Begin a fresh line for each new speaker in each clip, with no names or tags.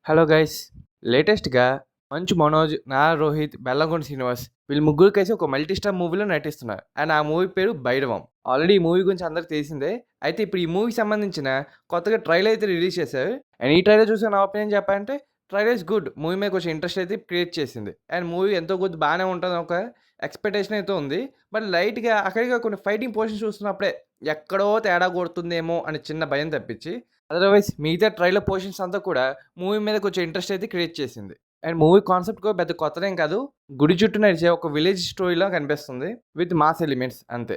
Hello guys. లేటెస్ట్‌గా 'మంచు మనోజ్', 'నారా రోహిత్', 'బెల్లంకొండ శ్రీనివాస్' వీళ్ళు ముగ్గురు కలిసి ఒక మల్టీ స్టార్ మూవీలో నటిస్తున్నారు. అండ్ ఆ మూవీ పేరు 'భైరవం'. ఆల్రెడీ ఈ మూవీ గురించి అందరికి తెలిసిందే. అయితే ఇప్పుడు ఈ మూవీకి సంబంధించిన కొత్తగా ట్రైలర్ అయితే రిలీజ్ చేశారు. అండ్ ఈ ట్రైలర్ చూసి నా ఒపీనియన్ చెప్పాలంటే ట్రైలర్ ఇస్ గుడ్. మూవీ మీద కొంచెం ఇంట్రెస్ట్ అయితే క్రియేట్ చేసింది. అండ్ మూవీ ఎంతో కొద్ది బానే ఉంటదని ఒక ఎక్స్‌పెక్టేషన్ అయితే ఉంది. బట్ లైట్‌గా అక్కడిగా కొన్ని ఫైటింగ్ పోర్షన్స్ చూస్తున్నప్పుడే ఎక్కడో తేడా కొడుతుందేమో అని చిన్న భయం తప్పించి అదర్‌వైస్ మిగతా ట్రైలర్ పోర్షన్స్ అంతా కూడా మూవీ మీద కొంచెం ఇంట్రెస్ట్ అయితే క్రియేట్ చేసింది. అండ్ మూవీ కాన్సెప్ట్ కూడా పెద్ద కొత్తదేం కాదు. గుడి చుట్టూ నడిచే ఒక విలేజ్ స్టోరీలా కనిపిస్తుంది. విత్ మాస్ ఎలిమెంట్స్ అంతే.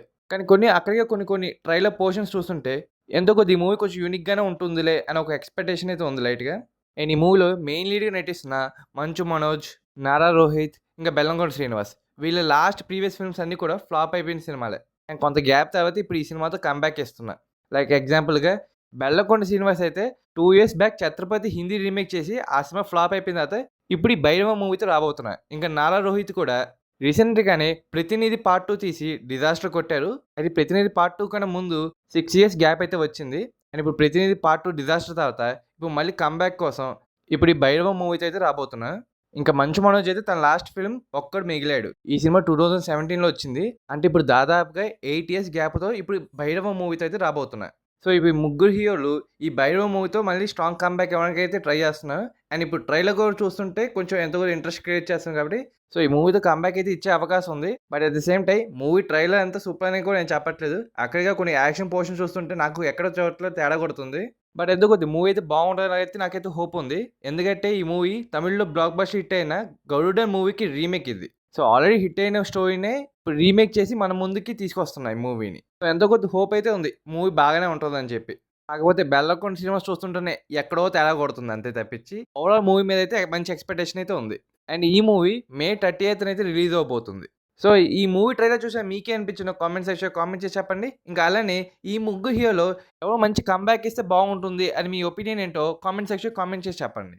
కానీ అక్కడికే కొన్ని ట్రైలర్ పోర్షన్స్ చూస్తుంటే ఎంతో కొద్ది ఈ మూవీ కొంచెం యూనిక్‌గానే ఉంటుందిలే అని ఒక ఎక్స్‌పెక్టేషన్ అయితే ఉంది లైట్‌గా. అండ్ ఈ మూవీలో మెయిన్ లీడ్‌గా నటిస్తున్న 'మంచు మనోజ్', 'నారా రోహిత్' ఇంకా 'బెల్లంకొండ శ్రీనివాస్' వీళ్ళ లాస్ట్ ప్రీవియస్ ఫిల్మ్స్ అన్నీ కూడా ఫ్లాప్ అయిపోయిన సినిమాలే. అండ్ కొంత గ్యాప్ తర్వాత ఇప్పుడు ఈ సినిమాతో కమ్‌బ్యాక్ ఇస్తున్నారు. లైక్ ఎగ్జాంపుల్‌గా 'బెల్లంకొండ శ్రీనివాస్' అయితే 2 years back 'Chhatrapati' Hindi remake చేసి ఆ సినిమా ఫ్లాప్ అయిపోయిన తర్వాత ఇప్పుడు ఈ 'భైరవ' మూవీతో రాబోతున్నారు. ఇంకా 'నారా రోహిత్' కూడా రీసెంట్‌గానే 'ప్రతినిధి పార్ట్ 2' తీసి డిజాస్టర్ కొట్టారు. అది 'ప్రతినిధి పార్ట్ 2' కన్నా ముందు 6 ఇయర్స్ గ్యాప్ అయితే వచ్చింది. అండ్ ఇప్పుడు 'ప్రతినిధి పార్ట్ 2' డిజాస్టర్ తర్వాత ఇప్పుడు మళ్ళీ కమ్‌బ్యాక్ కోసం ఇప్పుడు ఈ 'భైరవ' మూవీతో అయితే రాబోతున్నారు. ఇంకా 'మంచు మనోజ్' అయితే తన లాస్ట్ ఫిల్మ్ 'ఒక్కడు మిగిలాడు.' ఈ సినిమా 2017లో వచ్చింది. అంటే ఇప్పుడు దాదాపుగా 8 ఇయర్స్ గ్యాప్‌తో ఇప్పుడు 'భైరవ' మూవీతో అయితే రాబోతున్నారు. సో, ఇప్పుడు ఈ ముగ్గురు హీరోలు ఈ 'భైరవ' మూవీతో మళ్ళీ స్ట్రాంగ్ కమ్‌బ్యాక్ ఇవ్వడానికైతే ట్రై చేస్తున్నారు. అండ్ ఇప్పుడు ట్రైలర్ కూడా చూస్తుంటే కొంచెం ఎంతో కొంత ఇంట్రెస్ట్ క్రియేట్ చేస్తుంది కాబట్టి సో, ఈ మూవీతో కమ్‌బ్యాక్ అయితే ఇచ్చే అవకాశం ఉంది. But at the same time movie trailer అంతా సూపర్ అని కూడా నేను చెప్పట్లేదు. అక్కడిగా కొన్ని యాక్షన్ పోర్షన్స్ చూస్తుంటే నాకు ఎక్కడో చోట్ల తేడా కొడుతుంది. బట్ ఎందుకో కొద్ది మూవీ అయితే బాగుంటదనైతే నాకైతే హోప్ ఉంది. ఎందుకంటే ఈ మూవీ తమిళ్‌లో బ్లాక్ బస్టర్ హిట్ అయిన 'గరుడ' మూవీకి రీమేక్ ఇది. సో, ఆల్రెడీ హిట్ అయిన స్టోరీనే ఇప్పుడు రీమేక్ చేసి మన ముందుకి తీసుకొస్తున్నాయి మూవీని. సో, ఎంతో కొద్ది హోప్ అయితే ఉంది. మూవీ బాగానే ఉంటదని చెప్పి. కాకపోతే 'బెల్లంకొండ శ్రీనివాస్' చూస్తుంటేనే ఎక్కడో తేడా కొడుతుంది అంతే తప్పించి ఓవరాల్ మూవీ మీద అయితే మంచి ఎక్స్‌పెక్టేషన్ అయితే ఉంది. అండ్ ఈ మూవీ మే 30థ్ అయితే రిలీజ్ అవ్వబోతుంది. సో, ఈ మూవీ ట్రైలర్ చూసాక మీకే అనిపించిందో కామెంట్ సెక్షన్‌లో కామెంట్ చేసి చెప్పండి. ఇంకా అలానే ఈ ముగ్గురు హీరోలో ఎవరో మంచి కమ్‌బ్యాక్ ఇస్తే బాగుంటుంది అని మీ ఒపీనియన్ ఏంటో కామెంట్ సెక్షన్‌లో కామెంట్ చేసి చెప్పండి.